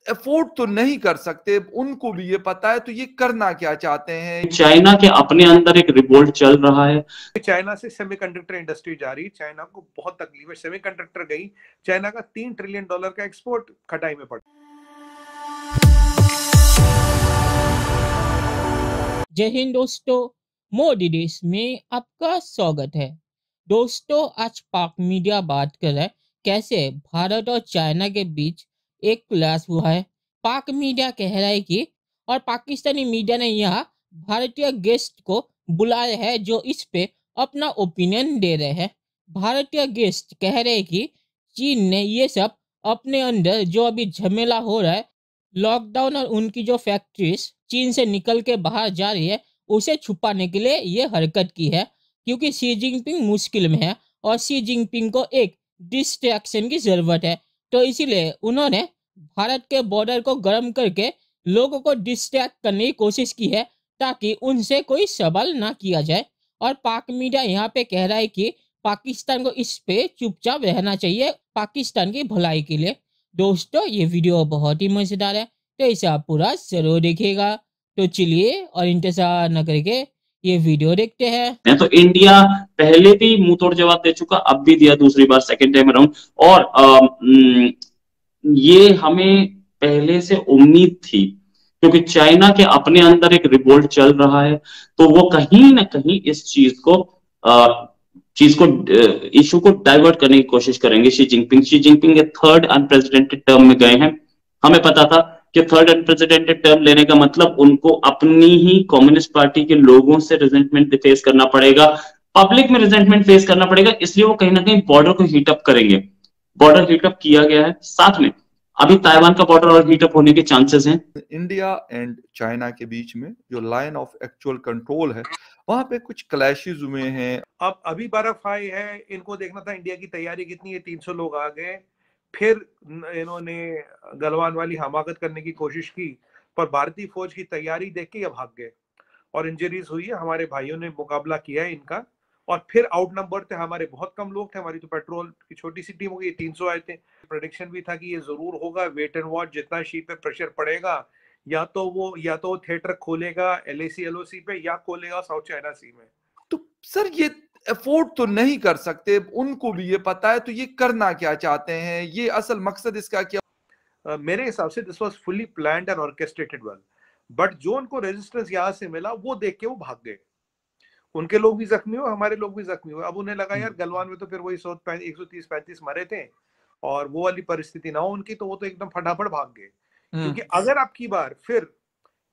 Afford तो नहीं कर सकते, उनको भी ये पता है, तो ये करना क्या चाहते हैं? चाइना के अपने अंदर एक रिवोल्ट चल रहा है। चाइना से सेमीकंडक्टर इंडस्ट्री जा रही, चाइना को बहुत तकलीफ है। सेमीकंडक्टर गई, चाइना का $3 ट्रिलियन का एक्सपोर्ट खटाई में पड़ा। जय हिंद दोस्तों, मोदी देश में आपका स्वागत है। दोस्तों, आज पाक मीडिया बात कर रहा है कैसे भारत और चाइना के बीच एक क्लैश हुआ है। पाक मीडिया कह रहा है कि और पाकिस्तानी मीडिया ने यहाँ भारतीय गेस्ट को बुलाया है जो इस पे अपना ओपिनियन दे रहे हैं। भारतीय गेस्ट कह रहे हैं कि चीन ने ये सब अपने अंदर जो अभी झमेला हो रहा है, लॉकडाउन और उनकी जो फैक्ट्रीज चीन से निकल के बाहर जा रही है, उसे छुपाने के लिए ये हरकत की है, क्योंकि शी जिनपिंग मुश्किल में है और शी जिनपिंग को एक डिस्ट्रैक्शन की जरूरत है। तो इसीलिए उन्होंने भारत के बॉर्डर को गर्म करके लोगों को डिस्ट्रैक्ट करने की कोशिश की है ताकि उनसे कोई सवाल ना किया जाए। और पाक मीडिया यहाँ पे कह रहा है कि पाकिस्तान को इस पे चुपचाप रहना चाहिए पाकिस्तान की भलाई के लिए। दोस्तों, ये वीडियो बहुत ही मजेदार है, तो इसे आप पूरा जरूर देखिएगा। तो चलिए और इंतजार न करके ये वीडियो देखते हैं। तो इंडिया पहले भी मुंह तोड़ जवाब दे चुका, अब भी दिया दूसरी बार, सेकेंड टाइम अराउंड। और ये हमें पहले से उम्मीद थी, क्योंकि चाइना के अपने अंदर एक रिवोल्ट चल रहा है, तो वो कहीं ना कहीं इस चीज को इशू को डाइवर्ट करने की कोशिश करेंगे। शी जिनपिंग के थर्ड अनप्रेसिडेंटेड टर्म में गए हैं। हमें पता था कि थर्ड अनप्रेसिडेंटेड टर्म लेने का मतलब उनको अपनी ही कम्युनिस्ट पार्टी के लोगों से रिजेंटमेंट फेस करना पड़ेगा, पब्लिक में रिजेंटमेंट फेस करना पड़ेगा, इसलिए वो कहीं ना कहीं बॉर्डर को हीटअप करेंगे। बॉर्डर हीटअप किया गया है, साथ में अभी ताइवान का बॉर्डर और हीटअप होने के चांसेस हैं। इंडिया एंड चाइना के बीच में जो लाइन ऑफ एक्चुअल कंट्रोल है, वहां पे कुछ क्लैशेस हुए हैं। अब अभी बर्फ आई है, इनको देखना था इंडिया की तैयारी कितनी है। 300 लोग आ गए, फिर इन्होंने गलवान वाली हमाकत करने की कोशिश की, पर भारतीय फौज की तैयारी देख के ये भाग गए और इंजरीज हुई है। हमारे भाइयों ने मुकाबला किया है इनका, और फिर आउट नंबर थे हमारे, बहुत कम लोग थे। हमारी तो पेट्रोल की छोटी सी टीम हो गई, 300 आए थे। प्रेडिक्शन भी था कि ये जरूर होगा, वेट एंड वॉच, जितना शी पे प्रेशर पड़ेगा या तो वो थिएटर खोलेगा LAC LOC पे, या खोलेगा साउथ चाइना सी में। तो सर ये अफोर्ड तो नहीं कर सकते, उनको भी ये पता है, तो ये करना क्या चाहते हैं? ये असल मकसद इसका क्या? मेरे हिसाब से this was fully planned and orchestrated well, but जो उनको रेजिस्टेंस यहाँ से मिला वो देख के वो भाग गए। उनके लोग भी जख्मी हुए, हमारे लोग भी जख्मी हुए। अब उन्हें लगा यार गलवान में तो फिर वही 130-135 मरे थे, और वो वाली परिस्थिति ना हो उनकी, तो वो तो एकदम फटाफट भाग गए। क्योंकि अगर आपकी बार फिर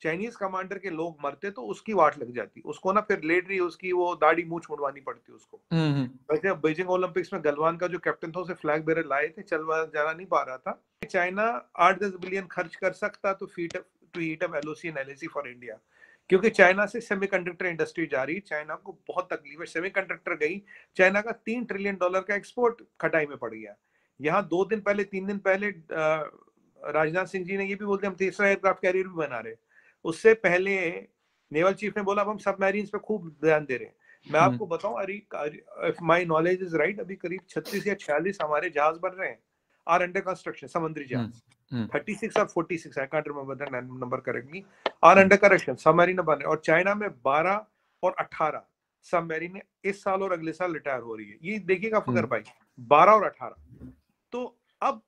चाइनीज कमांडर के लोग मरते तो उसकी वाट लग जाती, उसको ना फिर लेट रही उसकी वो दाढ़ी मूंछ मुड़वानी पड़ती उसको। वैसे बीजिंग ओलंपिक्स में गलवान का जो कैप्टन था उसे फ्लैग बेरर लाए थे, चल जाना नहीं पा रहा था। चाइना 8-10 बिलियन खर्च कर सकता तो to heat up LOC and LAC for India, क्योंकि चाइना से सेमीकंडक्टर इंडस्ट्री जा रही, चाइना को बहुत तकलीफ है। सेमीकंडक्टर गई, चाइना का $3 ट्रिलियन का एक्सपोर्ट खटाई में पड़ गया। यहाँ 3 दिन पहले राजनाथ सिंह जी ने ये भी बोलते हम तीसरा एयरक्राफ्ट कैरियर भी बना रहे। उससे पहले नेवल चीफ ने बोला अब हम सबमरीन्स पे खूब ध्यान दे रहे हैं। मैं आपको बताऊं, if my knowledge is right, अभी करीब 36 या 46 हमारे जहाज बन रहे हैं, आर अंडर कंस्ट्रक्शन, समुद्री जहाज। 36 और 46, I can't remember the number correctly, are under construction submarine बन रहे हैं। और चाइना में 12 और 18 सबमरीन इस साल और अगले साल रिटायर हो रही है। ये देखिएगा फकर भाई, 12 और 18। तो अब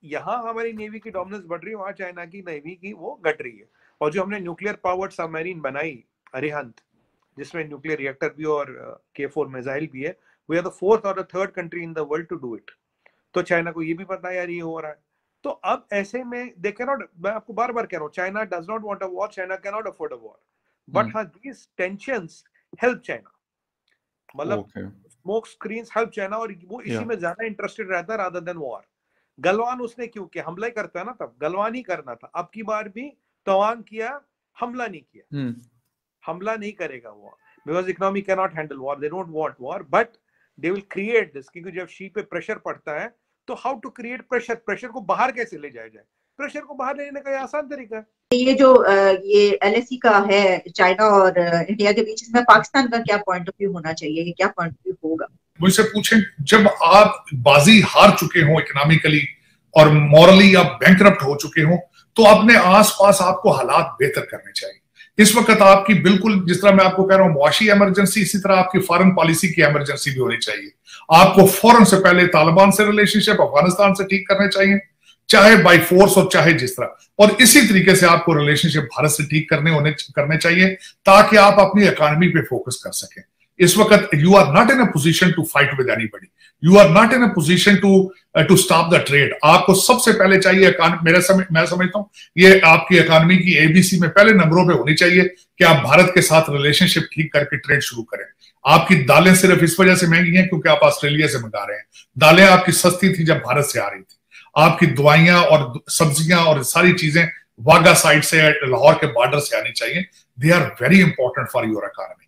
यहाँ हमारी नेवी की डोमिनेंस बढ़ रही है, वहां चाइना की नेवी की वो घट रही है। और जो हमने न्यूक्लियर पावर्ड सबमरीन बनाई अरिहंत, जिसमें न्यूक्लियर रिएक्टर भी और K4 मिसाइल भी है, वी आर द 4th और 3rd country in the world to do it. तो चाइना को ये भी पता है यार ये हो रहा है। तो अब ऐसे में दे कैन नॉट, मैं आपको बार बार कह रहा हूँ, China does not want a war, China can not afford a war, but हाँ दीस टेंशंस हेल्प चाइना, मतलब स्मोक स्क्रीन्स हेल्प चाइना, और वो इसी में ज्यादा इंटरेस्टेड रहता है रादर देन वॉर। गलवान उसने क्यों किया? हमला ही करता है ना, तब गलवान ही करना था। अब की बार भी तवांग किया, हमला नहीं किया। हमला नहीं करेगा वो, because economy can not handle war, they don't want war, but they will create this. क्योंकि जब शी पे प्रेशर पड़ता है तो how to create pressure, pressure को बाहर कैसे ले जाया जाए, प्रेशर को बाहर लेने का आसान तरीका है ये जो ये LAC का है चाइना और इंडिया के बीच, इसमें पाकिस्तान का क्या पॉइंट ऑफ व्यू होना चाहिए, ये क्या पॉइंट ऑफ व्यू होगा? मुझसे पूछें, जब आप बाजी हार चुके हो इकोनॉमिकली और मॉरली आप बैंकरप्ट हो चुके हो, तो अपने आसपास आपको हालात बेहतर करने चाहिए। इस वक्त आपकी बिल्कुल, जिस तरह मैं आपको कह रहा हूं मुआशी इमरजेंसी, इसी तरह आपकी फॉरेन पॉलिसी की इमरजेंसी भी होनी चाहिए। आपको फौरन से पहले तालिबान से रिलेशनशिप अफगानिस्तान से ठीक करने चाहिए, चाहे बाई फोर्स और चाहे जिस तरह, और इसी तरीके से आपको रिलेशनशिप भारत से ठीक करने चाहिए ताकि आप अपनी इकोनॉमी पे फोकस कर सकें। इस वक्त you are not in a position to fight with anybody, you are not in a position to stop the trade. आपको सबसे पहले चाहिए, मैं समझता हूं ये आपकी इकोनॉमी की एबीसी में पहले नंबरों पे होनी चाहिए कि आप भारत के साथ रिलेशनशिप ठीक करके ट्रेड शुरू करें। आपकी दालें सिर्फ इस वजह से महंगी हैं क्योंकि आप ऑस्ट्रेलिया से मंगा रहे हैं। दालें आपकी सस्ती थी जब भारत से आ रही थी। आपकी दवाइयां और सब्जियां और सारी चीजें वाघा साइड से, लाहौर के बॉर्डर से आनी चाहिए। They are very important for your economy.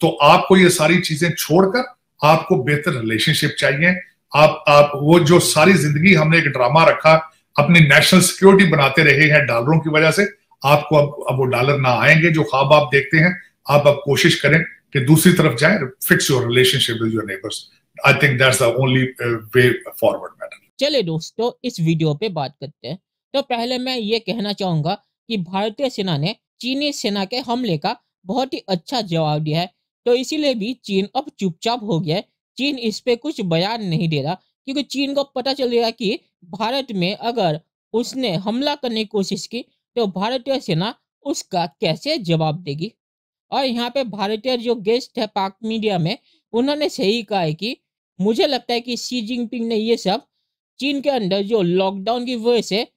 तो आपको ये सारी चीजें छोड़कर आपको बेहतर रिलेशनशिप चाहिए। आप वो जो सारी जिंदगी हमने एक ड्रामा रखा, अपनी नेशनल सिक्योरिटी बनाते रहे हैं डॉलरों की वजह से, आपको अब वो डॉलर ना आएंगे जो ख्वाब आप देखते हैं। आप अब कोशिश करें कि दूसरी तरफ जाएं, fix your relationship with your neighbours. I think that's the only way forward matter. चलिए दोस्तों, इस वीडियो पे बात करते हैं। तो पहले मैं ये कहना चाहूंगा कि भारतीय सेना ने चीनी सेना के हमले का बहुत ही अच्छा जवाब दिया है, तो इसीलिए भी चीन अब चुपचाप हो गया है। चीन इस पे कुछ बयान नहीं दे रहा क्योंकि चीन को पता चल गया कि भारत में अगर उसने हमला करने की कोशिश की तो भारतीय सेना उसका कैसे जवाब देगी। और यहाँ पे भारतीय जो गेस्ट है पाक मीडिया में, उन्होंने सही कहा है कि मुझे लगता है कि शी जिनपिंग ने ये सब चीन के अंदर जो लॉकडाउन की वजह से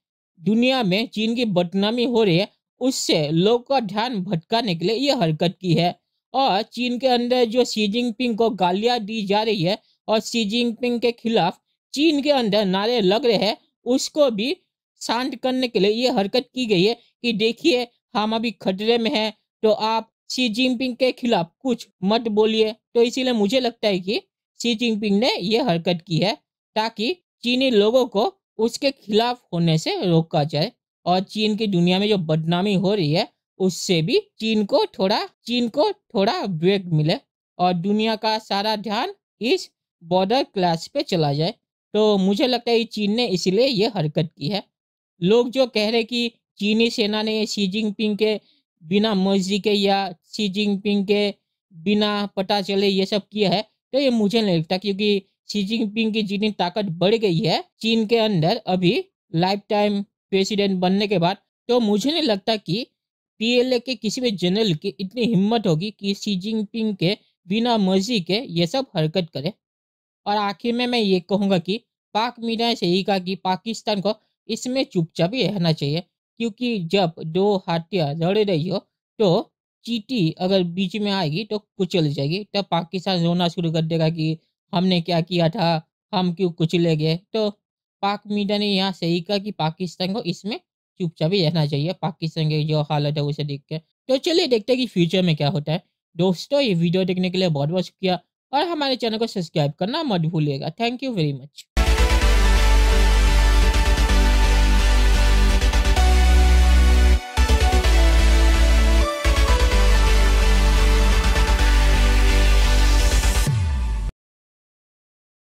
दुनिया में चीन की बदनामी हो रही है, उससे लोगों का ध्यान भटकाने के लिए ये हरकत की है। और चीन के अंदर जो शी जिनपिंग को गालियां दी जा रही है और शी जिनपिंग के खिलाफ चीन के अंदर नारे लग रहे हैं, उसको भी शांत करने के लिए ये हरकत की गई है कि देखिए हम अभी खतरे में हैं, तो आप शी जिनपिंग के खिलाफ कुछ मत बोलिए। तो इसीलिए मुझे लगता है कि शी जिनपिंग ने ये हरकत की है ताकि चीनी लोगों को उसके खिलाफ होने से रोका जाए और चीन की दुनिया में जो बदनामी हो रही है उससे भी चीन को थोड़ा ब्रेक मिले और दुनिया का सारा ध्यान इस बॉर्डर क्लैश पे चला जाए। तो मुझे लगता है चीन ने इसीलिए ये हरकत की है। लोग जो कह रहे कि चीनी सेना ने शी जिनपिंग के बिना मर्जी के या शी जिनपिंग के बिना पता चले ये सब किया है, तो ये मुझे नहीं लगता, क्योंकि शी जिनपिंग की जितनी ताकत बढ़ गई है चीन के अंदर अभी लाइफ टाइम प्रेसिडेंट बनने के बाद, तो मुझे नहीं लगता कि पीएलए के किसी भी जनरल की इतनी हिम्मत होगी कि शी जिनपिंग के बिना मर्जी के ये सब हरकत करे। और आखिर में मैं ये कहूँगा कि पाक मीडिया ने सही कहा कि पाकिस्तान को इसमें चुपचाप ही रहना चाहिए, क्योंकि जब दो हाथियाँ लड़ रही हो तो चींटी अगर बीच में आएगी तो कुचल जाएगी, तब पाकिस्तान रोना शुरू कर देगा कि हमने क्या किया था, हम क्यों कुचले गए। तो पाक मीडिया ने यहाँ सही कहा कि पाकिस्तान को इसमें चुपचाप ही रहना चाहिए, पाकिस्तान की जो हालत है उसे देख के। तो चलिए देखते हैं कि फ्यूचर में क्या होता है। दोस्तों, ये वीडियो देखने के लिए बहुत बहुत शुक्रिया और हमारे चैनल को सब्सक्राइब करना मत भूलिएगा। Thank you very much.